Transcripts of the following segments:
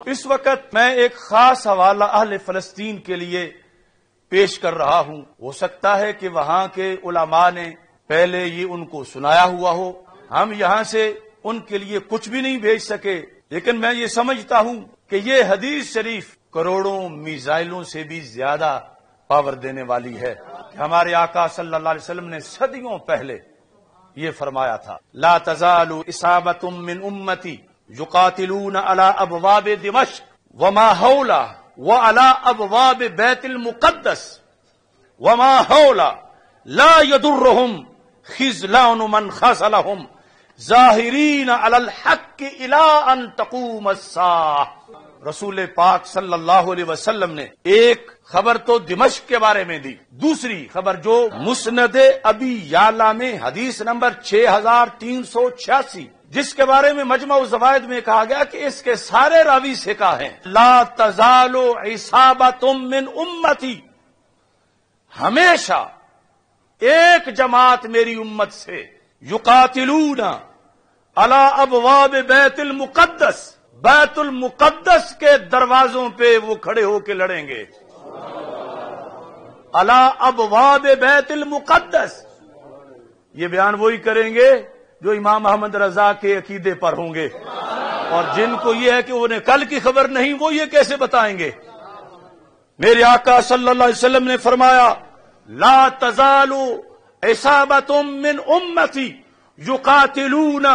اس وقت میں ایک خاص حوالہ اہل فلسطین کے لیے پیش کر رہا ہوں۔ ہو سکتا ہے کہ وہاں کے علماء نے پہلے یہ ان کو سنایا ہوا ہو، ہم یہاں سے ان کے لیے کچھ بھی نہیں بھیج سکے، لیکن میں یہ سمجھتا ہوں کہ یہ حدیث شریف کروڑوں میزائلوں سے بھی زیادہ پاور دینے والی ہے۔ ہمارے آقا صلی اللہ علیہ وسلم نے صدیوں پہلے یہ فرمایا تھا، لا تزال اصابۃ من امتی یقاتلون علی ابواب دمشق وما حولہ وعلی ابواب بیت المقدس وما حولہ لا يضرهم خذلان من خذلهم ظاہرین علی الحق الی ان تقوم الساعہ۔ رسول پاک صلی اللہ علیہ وسلم نے ایک خبر تو دمشق کے بارے میں دی، دوسری خبر جو مسند ابی یعلا میں حدیث نمبر 6386 جس کے بارے میں مجمع الزوائد میں کہا گیا کہ اس کے سارے راوی ثقہ ہیں، لا تزال عصابۃ من امتی، ہمیشہ ایک جماعت میری امت سے یقاتلون علی ابواب بیت المقدس، بیت المقدس کے دروازوں پہ وہ کھڑے ہو کے لڑیں گے، علی ابواب بیت المقدس۔ یہ بیان وہی کریں گے جو امام احمد رضا کے عقیدے پر ہوں گے، اور جن کو یہ ہے کہ انہیں کل کی خبر نہیں، وہ یہ کیسے بتائیں گے؟ میرے آقا صلی اللہ علیہ وسلم نے فرمایا، لا تزال عصابۃ من امتی یقاتلون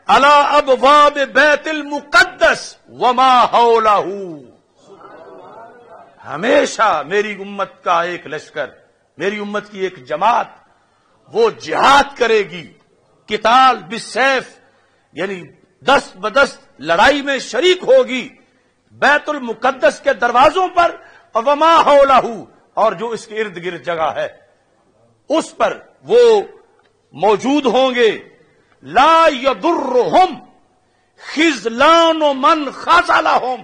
علی ابواب بیت المقدس وما حولہ، ہمیشہ میری امت کا ایک لشکر، میری امت کی ایک جماعت وہ جہاد کرے گی، قتال بالسیف، یعنی دست بدست لڑائی میں شریک ہوگی بیت المقدس کے دروازوں پر، اور وما حولہ، اور جو اس کے ارد گرد جگہ ہے اس پر وہ موجود ہوں گے، لا یضرهم خذلان من خذلهم۔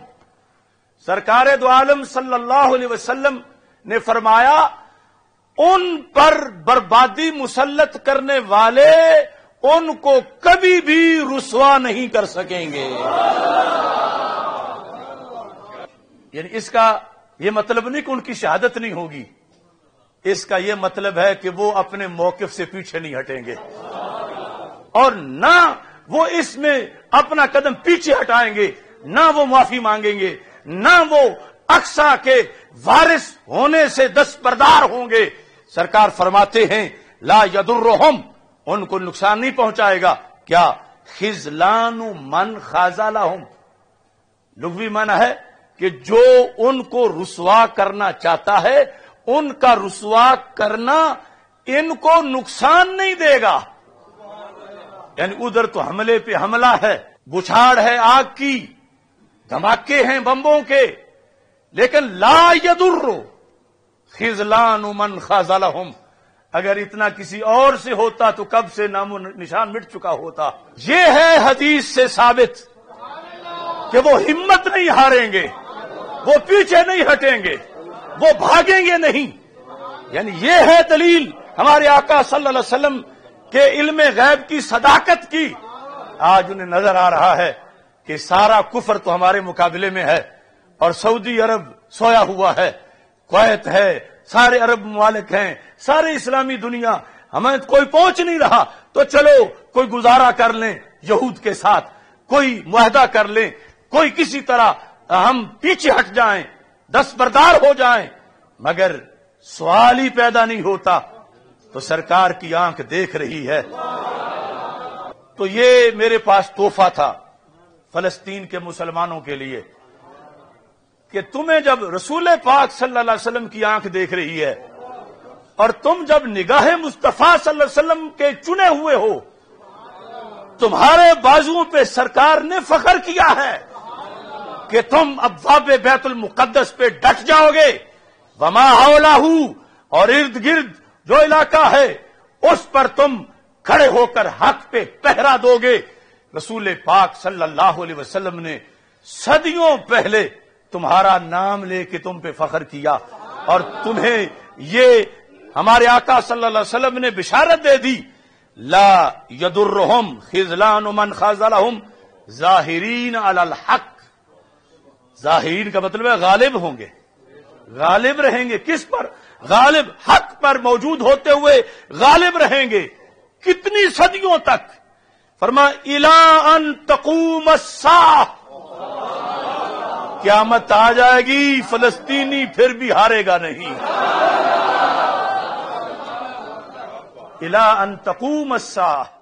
سرکار دو عالم صلی اللہ علیہ وسلم نے فرمایا، ان پر بربادی مسلط کرنے والے ان کو کبھی بھی رسوا نہیں کر سکیں گے۔ یعنی اس کا یہ مطلب نہیں کہ ان کی شہادت نہیں ہوگی، اس کا یہ مطلب ہے کہ وہ اپنے موقف سے پیچھے نہیں ہٹیں گے، اور نہ وہ اس میں اپنا قدم پیچھے ہٹائیں گے، نہ وہ معافی مانگیں گے، نہ وہ اقصیٰ کے وارث ہونے سے دستبردار ہوں گے۔ سرکار فرماتے ہیں، لا یضرهم، ان کو نقصان نہیں پہنچائے گا، کیا؟ خذلان من خذلهم، لغوی معنی ہے کہ جو ان کو رسوا کرنا چاہتا ہے ان کا رسوا کرنا ان کو نقصان نہیں دے گا۔ یعنی ادھر تو حملے پہ حملہ ہے، بچھاڑ ہے آگ کی، دھماکے ہیں بمبوں کے، لیکن لا یضر خذلان من خذلهم، اگر اتنا کسی اور سے ہوتا تو کب سے نام و نشان مٹ چکا ہوتا۔ یہ ہے حدیث سے ثابت کہ وہ ہمت نہیں ہاریں گے، وہ پیچھے نہیں ہٹیں گے، وہ بھاگیں گے نہیں۔ یعنی یہ ہے دلیل ہمارے آقا صلی اللہ علیہ وسلم کے علم غیب کی صداقت کی۔ آج انہیں نظر آ رہا ہے کہ سارا کفر تو ہمارے مقابلے میں ہے، اور سعودی عرب سویا ہوا ہے، کویت ہے، سارے عرب ممالک ہیں، سارے اسلامی دنیا، ہمیں کوئی پہنچ نہیں رہا، تو چلو کوئی گزارا کر لیں یہود کے ساتھ، کوئی معاہدہ کر لیں، کوئی کسی طرح ہم پیچھے ہٹ جائیں، دستبردار ہو جائیں، مگر سوال ہی پیدا نہیں ہوتا۔ تو سرکار کی آنکھ دیکھ رہی ہے۔ تو یہ میرے پاس تحفہ تھا فلسطین کے مسلمانوں کے لیے کہ تمہیں جب رسول پاک صلی اللہ علیہ وسلم کی آنکھ دیکھ رہی ہے، اور تم جب نگاہ مصطفیٰ صلی اللہ علیہ وسلم کے چنے ہوئے ہو، تمہارے بازوؤں پہ سرکار نے فخر کیا ہے کہ تم ابواب بیت المقدس پہ ڈٹ جاؤ گے، وما حولہ، اور ارد گرد جو علاقہ ہے اس پر تم کھڑے ہو کر حق پہ پہرا دو گے۔ رسول پاک صلی اللہ علیہ وسلم نے صدیوں پہلے تمہارا نام لے کے تم پہ فخر کیا، اور تمہیں یہ ہمارے آقا صلی اللہ علیہ وسلم نے بشارت دے دی، لا یضرهم خذلان من خذلهم ظاہرین علی الحق، ظاہرین کا مطلب ہے غالب ہوں گے، غالب رہیں گے. کس پر؟ غالب، حق پر موجود ہوتے ہوئے غالب رہیں گے. کتنی صدیوں تک؟ فرمایا اِلَىٰ أَن تَقُومَ السَّاعَةُ، قیامت آ جائے گی، فلسطینی پھر بھی ہارے گا نہیں. اِلَىٰ أَن تَقُومَ السَّاعَةُ.